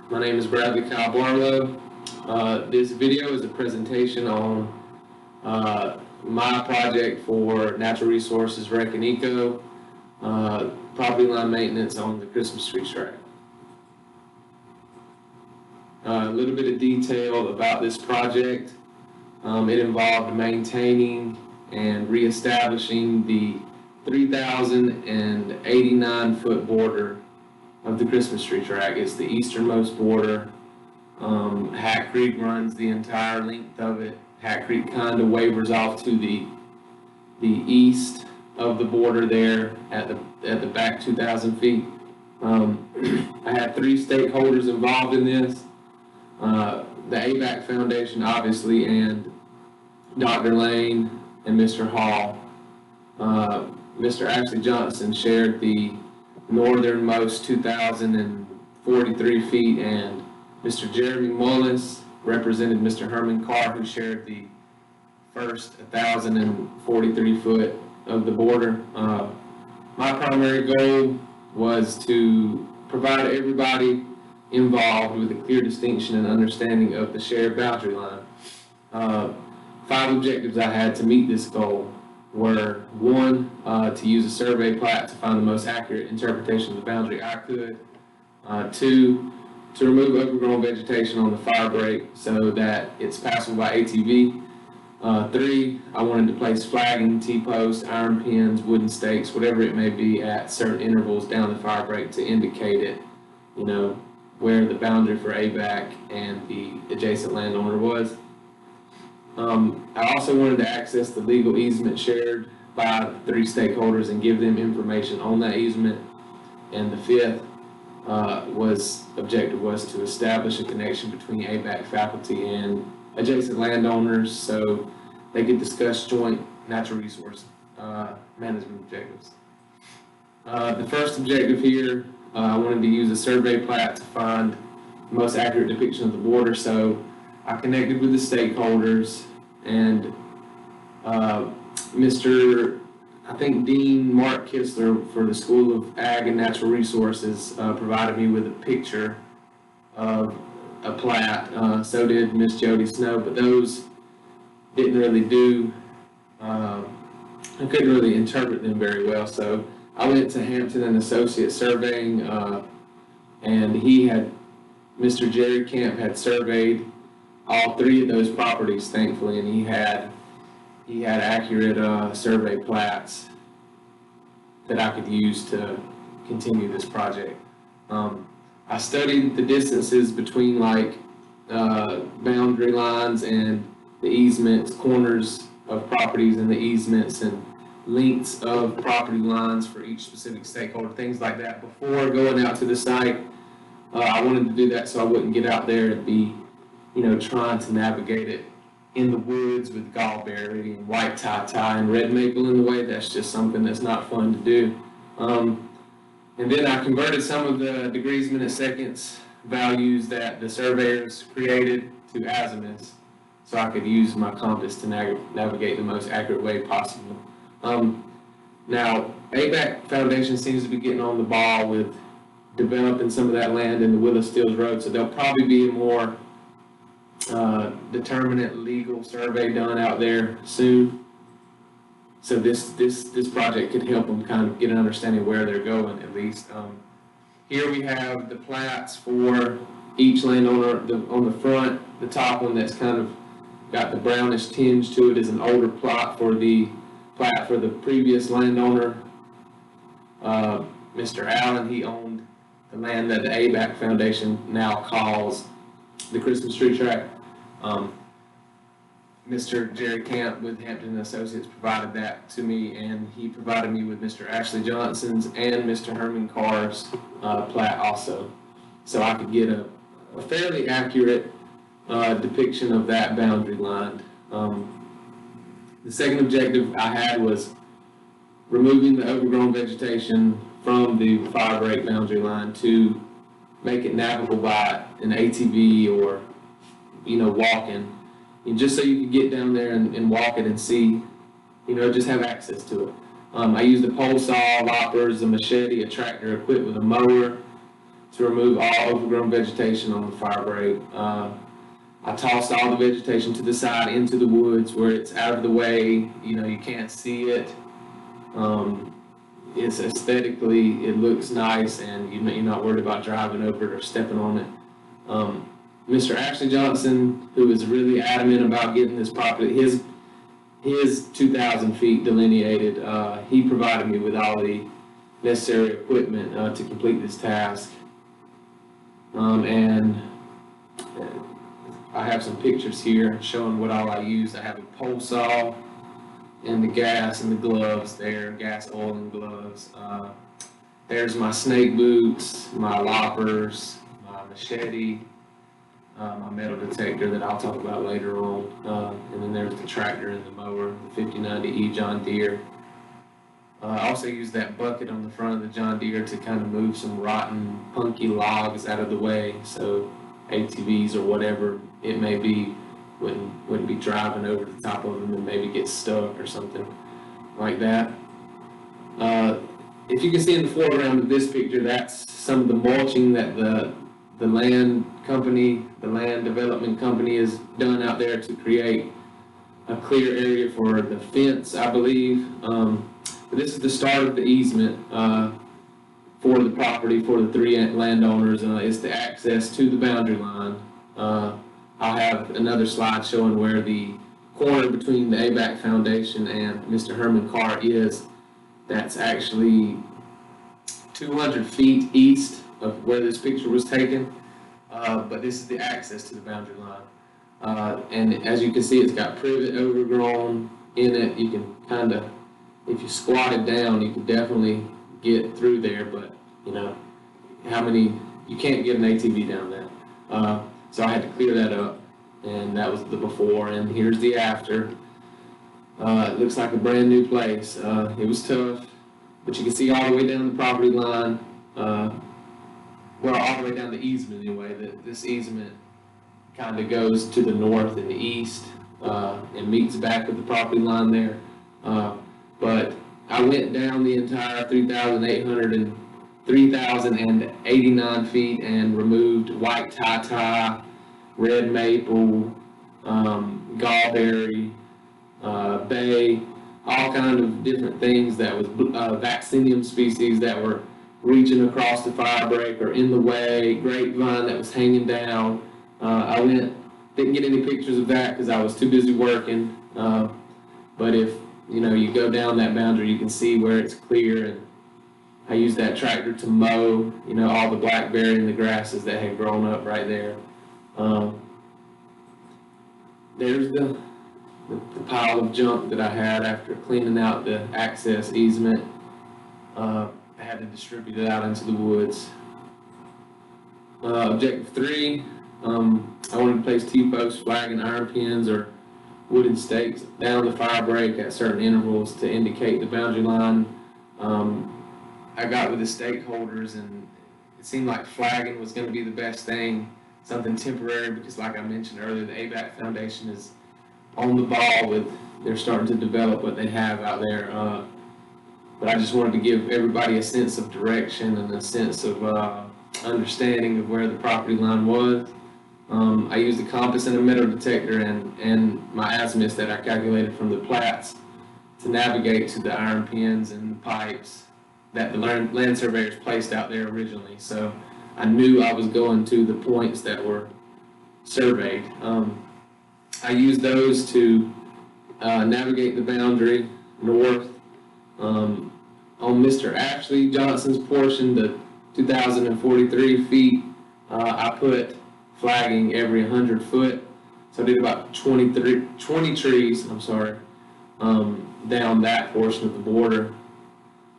My name is Barlow. This video is a presentation on my project for Natural Resources Rec and Eco, property line maintenance on the Christmas tree track. A little bit of detail about this project. It involved maintaining and reestablishing the 3,089-foot border of the Christmas tree track. It's the easternmost border. Hat Creek runs the entire length of it. Hat Creek kind of wavers off to the east of the border there at the back 2,000 feet. I had 3 stakeholders involved in this. The ABAC Foundation, obviously, and Dr. Lane and Mr. Hall. Mr. Ashley Johnson shared the northernmost 2,043 feet, and Mr. Jeremy Mullis represented Mr. Herman Carr, who shared the first 1,043 foot of the border. My primary goal was to provide everybody involved with a clear distinction and understanding of the shared boundary line. 5 objectives I had to meet this goal were: 1, to use a survey plat to find the most accurate interpretation of the boundary I could. 2, to remove overgrown vegetation on the fire break so that it's passable by ATV. 3, I wanted to place flagging, T-posts, iron pins, wooden stakes, whatever it may be, at certain intervals down the fire break to indicate it, where the boundary for ABAC and the adjacent landowner was. I also wanted to access the legal easement shared by the 3 stakeholders and give them information on that easement. And the 5th objective was to establish a connection between ABAC faculty and adjacent landowners so they could discuss joint natural resource management objectives. The first objective here, I wanted to use a survey plat to find the most accurate depiction of the border, so I connected with the stakeholders, and Dean Mark Kistler for the School of Ag and Natural Resources provided me with a picture of a plat. So did Miss Jody Snow, but those didn't really I couldn't really interpret them very well, so I went to Hampton and Associates Surveying, and Mr. Jerry Camp had surveyed all 3 of those properties, thankfully, and he had accurate survey plats that I could use to continue this project. I studied the distances between boundary lines and the easements, corners of properties and the easements, and lengths of property lines for each specific stakeholder, things like that. Before going out to the site, I wanted to do that so I wouldn't get out there and be trying to navigate it in the woods with gallberry and white tie and red maple in the way. That's just something that's not fun to do. And then I converted some of the degrees, minutes, seconds values that the surveyors created to azimuths so I could use my compass to navigate the most accurate way possible. Now, ABAC Foundation seems to be getting on the ball with developing some of that land in the Willow Stills Road, so there'll probably be a more determinate legal survey done out there soon. So this project could help them kind of get an understanding of where they're going, at least. Here we have the plats for each landowner. On the front, the top one that's kind of got the brownish tinge to it is an older plot for the previous landowner, Mr. Allen. He owned the land that the ABAC Foundation now calls the Christmas tree track. Mr. Jerry Camp with Hampton Associates provided that to me, and he provided me with Mr. Ashley Johnson's and Mr. Herman Carr's plat also, so I could get a fairly accurate depiction of that boundary line. The second objective I had was removing the overgrown vegetation from the fire break boundary line to make it navigable by an ATV or walking, and just so you could get down there and walk it and see, just have access to it. I used a pole saw, loppers, a machete, a tractor equipped with a mower to remove all overgrown vegetation on the fire break. I tossed all the vegetation to the side into the woods where it's out of the way, you can't see it. It's aesthetically, it looks nice, and you're not worried about driving over it or stepping on it. Mr. Ashley Johnson, who was really adamant about getting this property, his 2,000 feet delineated, he provided me with all the necessary equipment to complete this task. And I have some pictures here showing what all I used. I have a pole saw and the gas and the gloves there, gas, oil, and gloves. There's my snake boots, my loppers, my machete, my metal detector that I'll talk about later on, and then there's the tractor and the mower, the 5090E John Deere. I also used that bucket on the front of the John Deere to kind of move some rotten, punky logs out of the way, so ATVs or whatever it may be wouldn't be driving over the top of them and maybe get stuck or something like that. If you can see in the foreground of this picture, that's some of the mulching that the land company, the land development company, has done out there to create a clear area for the fence, I believe. But this is the start of the easement for the property for the three landowners. It's the access to the boundary line. I'll have another slide showing where the corner between the ABAC Foundation and Mr. Herman Carr is. That's actually 200 feet east of where this picture was taken, but this is the access to the boundary line. And as you can see, it's got privet overgrown in it. You can kind of, if you squat it down, you can definitely get through there, but you can't get an ATV down that. So I had to clear that up, and that was the before, and here's the after. It looks like a brand new place. It was tough, but you can see all the way down the property line, all the way down the easement anyway. This easement kind of goes to the north and the east and meets back with the property line there. But I went down the entire 3,089 feet and removed white tie, red maple, gallberry, bay, all kind of different things that was vaccinium species that were reaching across the fire break or in the way, grapevine that was hanging down. I didn't get any pictures of that because I was too busy working, but if you go down that boundary, you can see where it's clear, and I used that tractor to mow, all the blackberry and the grasses that had grown up right there. There's the pile of junk that I had after cleaning out the access easement. I had to distribute it out into the woods. Objective 3, I wanted to place T-posts, flag, and iron pins or wooden stakes down the fire break at certain intervals to indicate the boundary line. I got with the stakeholders, and it seemed like flagging was going to be the best thing, something temporary, because like I mentioned earlier, the ABAC Foundation is on the ball they're starting to develop what they have out there. But I just wanted to give everybody a sense of direction and a sense of understanding of where the property line was. I used a compass and a metal detector and my azimuth that I calculated from the plats to navigate to the iron pins and pipes that the land surveyors placed out there originally. So I knew I was going to the points that were surveyed. I used those to navigate the boundary north. On Mr. Ashley Johnson's portion, the 2,043 feet, I put flagging every 100 foot. So I did about 20 trees, down that portion of the border.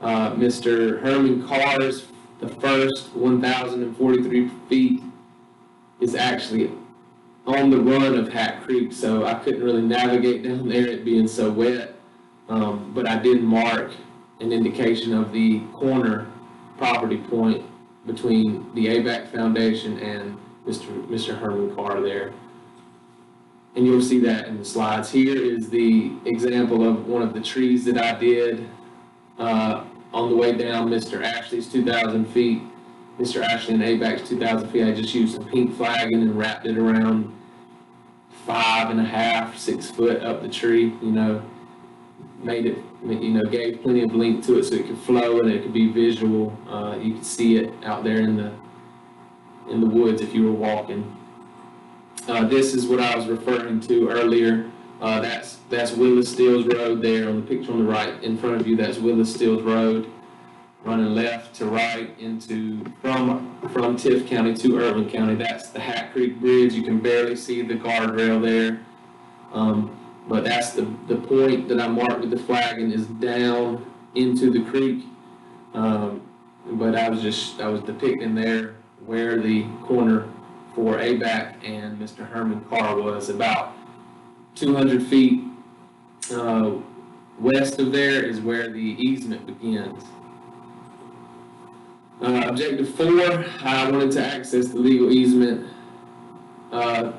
Mr. Herman Carr's, the first 1,043 feet is actually on the run of Hat Creek, so I couldn't really navigate down there, it being so wet. But I did mark an indication of the corner property point between the ABAC Foundation and Mr. Herman Carr there. And you'll see that in the slides. Here is the example of one of the trees that I did on the way down Mr. Ashley's 2,000 feet. Mr. Ashley and ABAC's 2,000 feet. I just used some pink flagging and wrapped it around 5.5, 6 foot up the tree, you know, made it, you know, gave plenty of length to it so it could flow and it could be visual. You could see it out there in the woods if you were walking. This is what I was referring to earlier. That's Willis Stills Road there on the picture on the right in front of you. That's Willis Stills Road, running left to right from Tift County to Irvin County. That's the Hat Creek Bridge. You can barely see the guardrail there. But that's the point that I marked with the flagging is down into the creek. But I was depicting there where the corner for ABAC and Mr. Herman Carr was, about 200 feet west of there is where the easement begins. Objective 4, I wanted to access the legal easement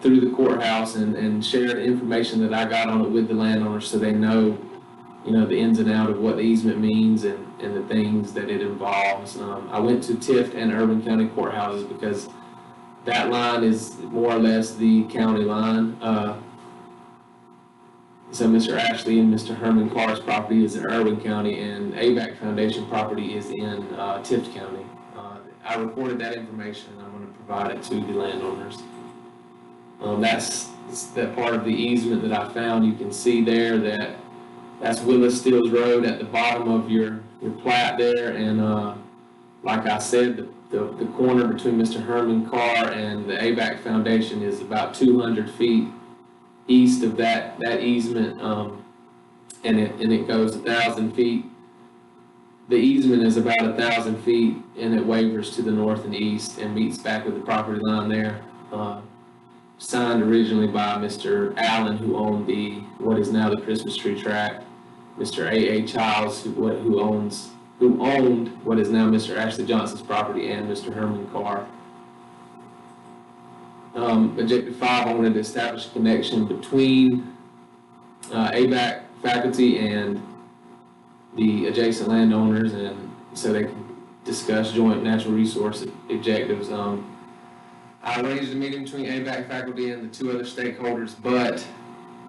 through the courthouse and share the information that I got on it with the landowners so they know, you know, the ins and outs of what the easement means and the things that it involves. I went to Tift and Irvin County courthouses because that line is more or less the county line. So Mr. Ashley and Mr. Herman Carr's property is in Irvin County, and ABAC Foundation property is in Tift County. I recorded that information, and I'm going to provide it to the landowners. That's that part of the easement that I found. You can see there that's Willis Stills Road at the bottom of your plat there, and like I said, the corner between Mr. Herman Carr and the ABAC Foundation is about 200 feet east of that easement, and it goes 1,000 feet. The easement is about 1,000 feet, and it wavers to the north and east and meets back with the property line there. Signed originally by Mr. Allen, who owned what is now the Christmas tree tract, Mr. A.A. Childs, who owned what is now Mr. Ashley Johnson's property, and Mr. Herman Carr. Objective 5, I wanted to establish a connection between ABAC faculty and the adjacent landowners, and so they can discuss joint natural resource objectives. I arranged a meeting between ABAC faculty and the 2 other stakeholders, but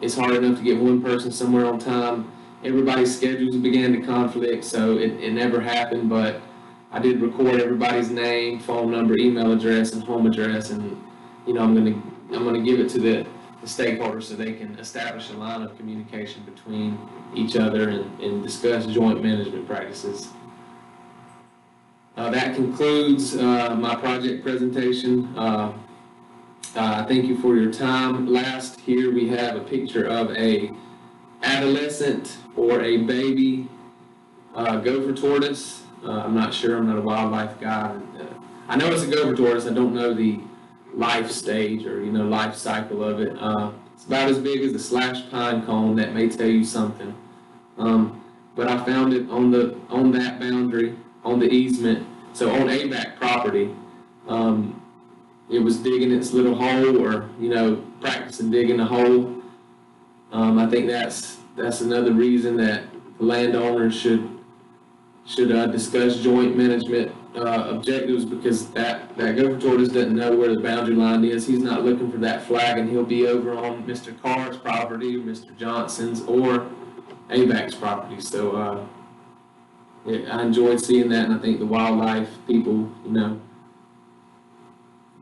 it's hard enough to get one person somewhere on time. Everybody's schedules began to conflict, so it never happened, but I did record everybody's name, phone number, email address, and home address, and you know, I'm gonna give it to the stakeholders so they can establish a line of communication between each other and discuss joint management practices. That concludes my project presentation. Thank you for your time. Last, here we have a picture of a adolescent or a baby gopher tortoise. I'm not sure, I'm not a wildlife guy. I know it's a gopher tortoise, I don't know the life stage or, you know, life cycle of it. It's about as big as a slash pine cone. That may tell you something. But I found it on that boundary, on the easement. So on ABAC property, it was digging its little hole, or, you know, practicing digging a hole. I think that's another reason that landowners should discuss joint management objectives, because that gopher tortoise doesn't know where the boundary line is. He's not looking for that flag, and he'll be over on Mr. Carr's property, or Mr. Johnson's, or ABAC's property. So I enjoyed seeing that, and I think the wildlife people, you know,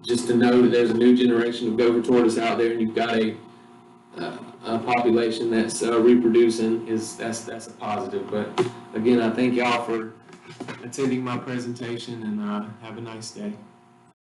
just to know that there's a new generation of gopher tortoise out there, and you've got a population that's reproducing, that's a positive. But again, I thank y'all for attending my presentation, and have a nice day.